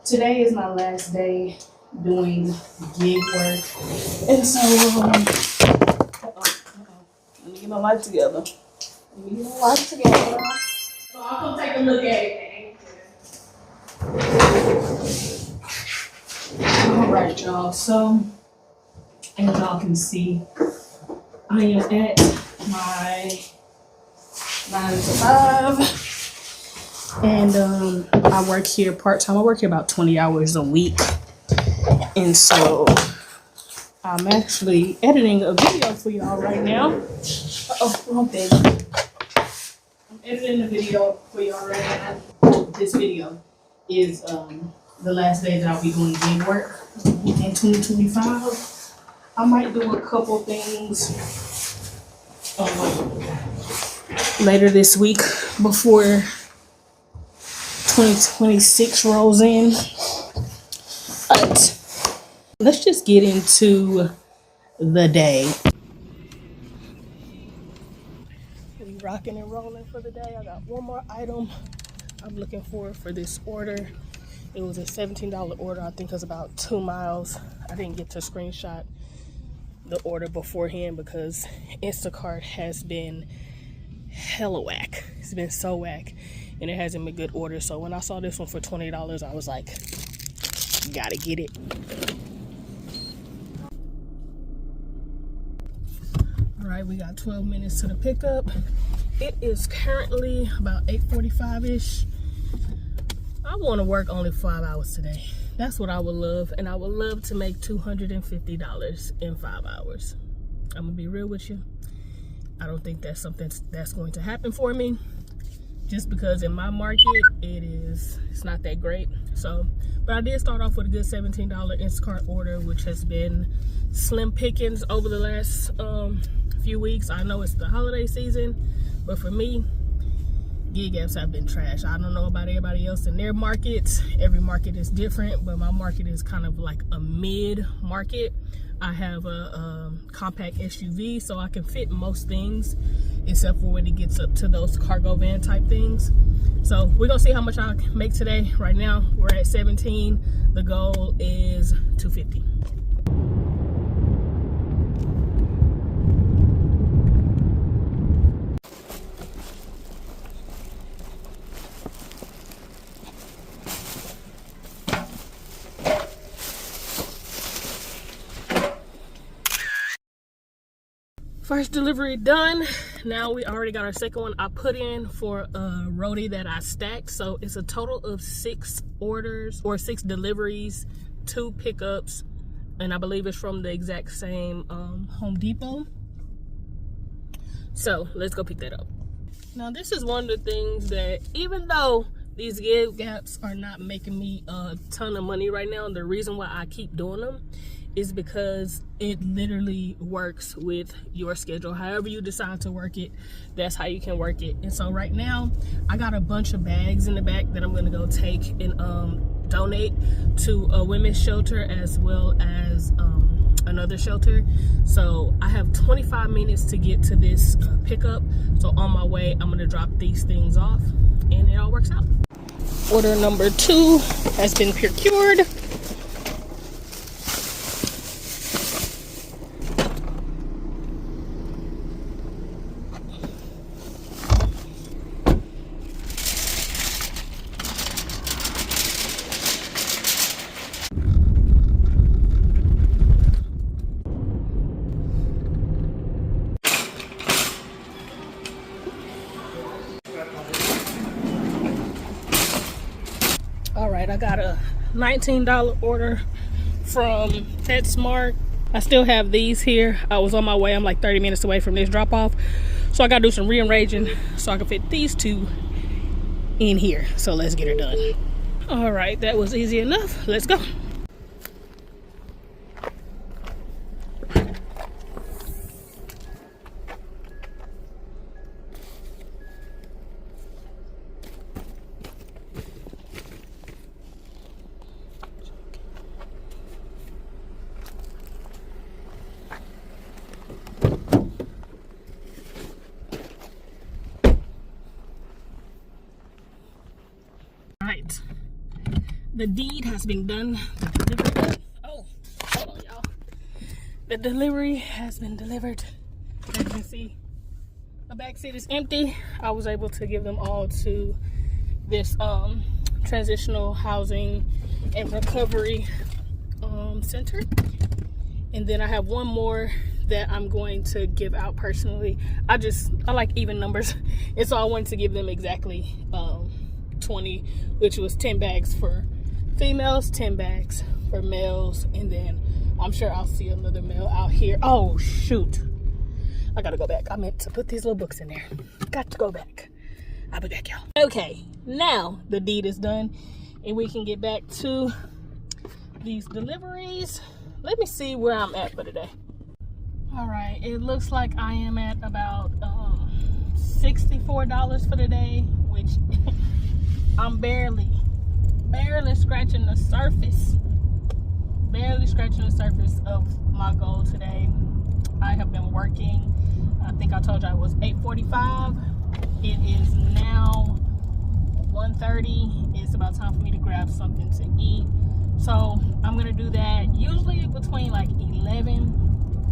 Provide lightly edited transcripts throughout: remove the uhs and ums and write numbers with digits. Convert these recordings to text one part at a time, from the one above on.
Today is my last day doing gig work. And so, let me get my life together. So I'll come take a look at it. All right, y'all. So, as y'all can see, I am at my 9 to 5. And I work here part-time. I work here about 20 hours a week. And so I'm actually editing a video for y'all right now. Wrong thing. I'm editing a video for y'all right now. This video is the last day that I'll be doing gig work in 2025. I might do a couple things later this week before 2026 rolls in. But let's just get into the day. We rocking and rolling for the day. I got one more item I'm looking for this order. It was a $17 order. I think it was about 2 miles. I didn't get to screenshot the order beforehand because Instacart has been hella whack. It's been so whack and it hasn't been good order. So when I saw this one for $20, I was like, gotta get it. All right, we got 12 minutes to the pickup. It is currently about 8:45-ish. I want to work only 5 hours today. That's what I would love. And I would love to make $250 in 5 hours. I'm gonna be real with you. I don't think that's something that's going to happen for me. Just because in my market, it's not that great. So, but I did start off with a good $17 Instacart order, which has been slim pickings over the last few weeks. I know it's the holiday season, but for me, gig apps have been trash. I don't know about everybody else in their markets. Every market is different, but my market is kind of like a mid market. I have a compact SUV, so I can fit most things except for when it gets up to those cargo van type things. So we're gonna see how much I can make today. Right now we're at 17. The goal is 250. First delivery done. Now we already got our second one. I put in for a roadie that I stacked. So it's a total of 6 orders or 6 deliveries, 2 pickups. And I believe it's from the exact same Home Depot. So let's go pick that up. Now this is one of the things that even though these gig gaps are not making me a ton of money right now, the reason why I keep doing them is because it literally works with your schedule. However you decide to work it, that's how you can work it. And so right now, I got a bunch of bags in the back that I'm gonna go take and donate to a women's shelter as well as another shelter. So I have 25 minutes to get to this pickup. So on my way, I'm gonna drop these things off and it all works out. Order number 2 has been procured. All right, I got a $19 order from PetSmart. I still have these here. I was on my way. I'm like 30 minutes away from this drop off. So I got to do some rearranging so I can fit these 2 in here. So let's get her done. All right, that was easy enough. Let's go. The deed has been done. The delivery, oh, hold on, y'all. The delivery has been delivered. As you can see, the back seat is empty. I was able to give them all to this transitional housing and recovery center. And then I have one more that I'm going to give out personally. I like even numbers, and so I wanted to give them exactly 20, which was 10 bags for females, 10 bags for males, and then I'm sure I'll see another male out here. Oh shoot, I gotta go back. I meant to put these little books in there. Got to go back. I'll be back, y'all. Okay, now the deed is done and we can get back to these deliveries. Let me see where I'm at for today. All right, it looks like I am at about $64 for the day, which I'm barely scratching the surface. Barely scratching the surface of my goal today. I have been working. I think I told you I was 8:45. It is now 1:30. It's about time for me to grab something to eat. So I'm gonna do that. Usually between like 11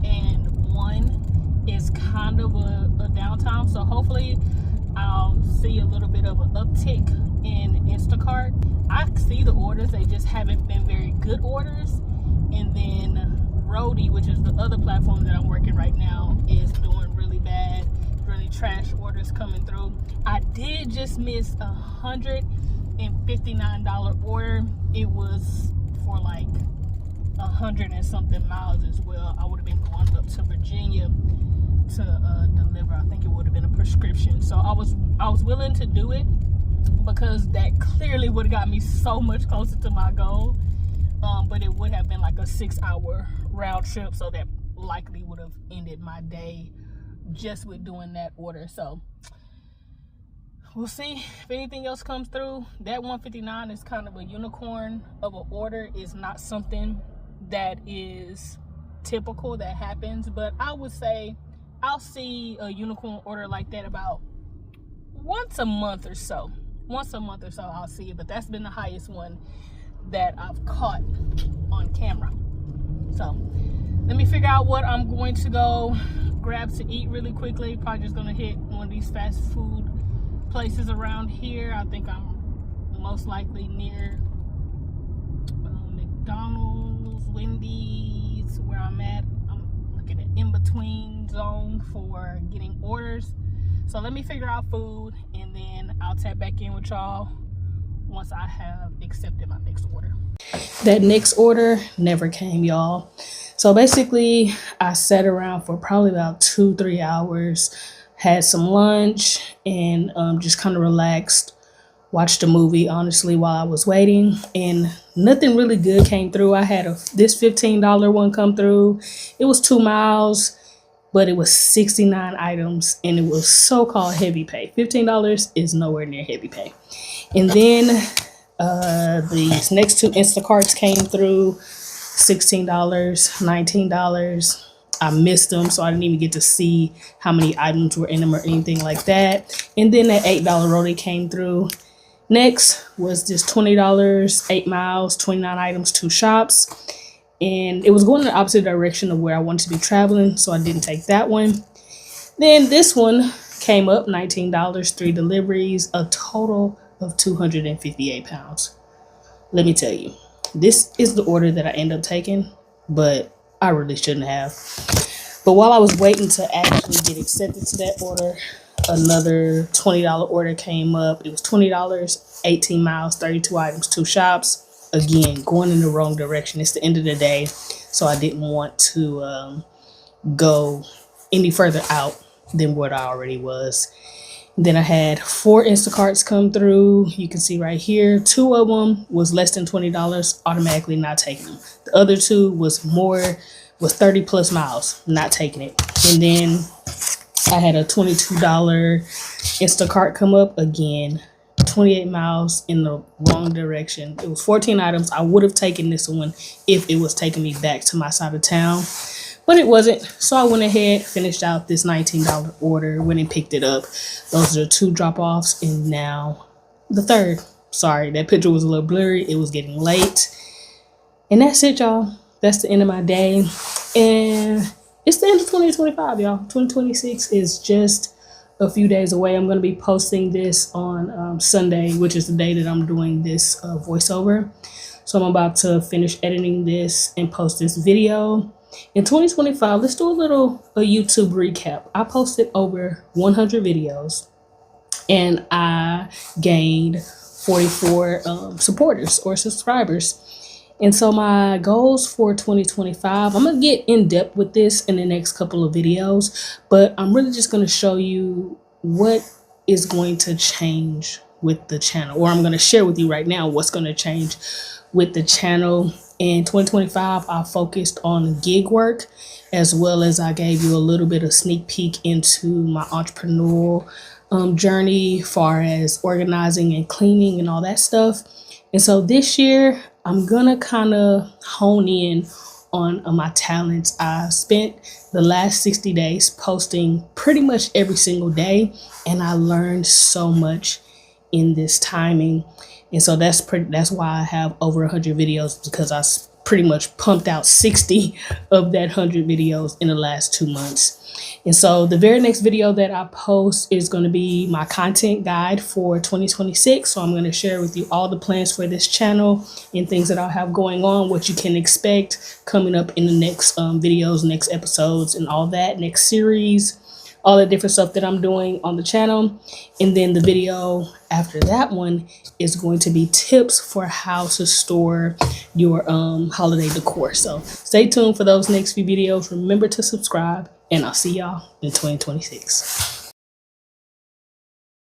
and 1 is kind of a downtime. So hopefully I'll see a little bit of an uptick in Instacart. I see the orders, they just haven't been very good orders. And then Roadie, which is the other platform that I'm working right now, is doing really bad, really trash orders coming through. I did just miss $159 order. It was for like 100 and something miles as well. I would have been going up to Virginia to deliver. I think it would have been a prescription. So I was willing to do it because that clearly would have got me so much closer to my goal. But it would have been like a 6-hour round trip, so that likely would have ended my day just with doing that order. So we'll see if anything else comes through. That 159 is kind of a unicorn of an order. It's not something that is typical that happens, but I would say I'll see a unicorn order like that about once a month or so. I'll see it, but that's been the highest one that I've caught on camera. So let me figure out what I'm going to go grab to eat really quickly. Probably just gonna hit one of these fast food places around here. I think I'm most likely near McDonald's, Wendy's, where I'm at. I'm looking at in-between zone for getting orders. So let me figure out food and then I'll tap back in with y'all once I have accepted my next order. That next order never came, y'all. So basically I sat around for probably about 2-3 hours, had some lunch, and just kind of relaxed, watched a movie honestly while I was waiting, and nothing really good came through. I had this $15 one come through. It was 2 miles, but it was 69 items and it was so-called heavy pay. $15 is nowhere near heavy pay. And then these next 2 Instacarts came through, $16, $19. I missed them, so I didn't even get to see how many items were in them or anything like that. And then that $8 Roadie came through. Next was this $20, 8 miles, 29 items, 2 shops. And it was going in the opposite direction of where I wanted to be traveling, so I didn't take that one. Then this one came up, $19, 3 deliveries, a total of 258 pounds. Let me tell you, this is the order that I end up taking, but I really shouldn't have. But while I was waiting to actually get accepted to that order, another $20 order came up. It was $20, 18 miles, 32 items, 2 shops. Again, going in the wrong direction. It's the end of the day, so I didn't want to go any further out than what I already was. Then I had 4 Instacarts come through. You can see right here, 2 of them was less than $20, automatically not taking them. The other 2 was 30 plus miles, not taking it. And then I had a $22 Instacart come up, again, 28 miles in the wrong direction. It was 14 items. I would have taken this one if it was taking me back to my side of town, but it wasn't. So I went ahead, finished out this $19 order, went and picked it up. Those are the 2 drop-offs and now the 3rd. Sorry, that picture was a little blurry. It was getting late. And that's it, y'all. That's the end of my day. And it's the end of 2025, y'all. 2026 is just a few days away. I'm going to be posting this on Sunday, which is the day that I'm doing this voiceover. So I'm about to finish editing this and post this video. In 2025, let's do a YouTube recap. I posted over 100 videos and I gained 44 supporters or subscribers. And so my goals for 2025, I'm going to get in depth with this in the next couple of videos, but I'm really just going to show you what is going to change with the channel, or I'm going to share with you right now what's going to change with the channel. In 2025, I focused on gig work, as well as I gave you a little bit of sneak peek into my entrepreneurial journey, far as organizing and cleaning and all that stuff. And so this year, I'm gonna kind of hone in on my talents. I spent the last 60 days posting pretty much every single day, and I learned so much in this timing. And so that's why I have over 100 videos, because I pretty much pumped out 60 of that 100 videos in the last 2 months. And so the very next video that I post is going to be my content guide for 2026. So I'm going to share with you all the plans for this channel and things that I'll have going on, what you can expect coming up in the next videos, next episodes, and all that, next series, all the different stuff that I'm doing on the channel. And then the video after that one is going to be tips for how to store your holiday decor. So stay tuned for those next few videos. Remember to subscribe, and I'll see y'all in 2026.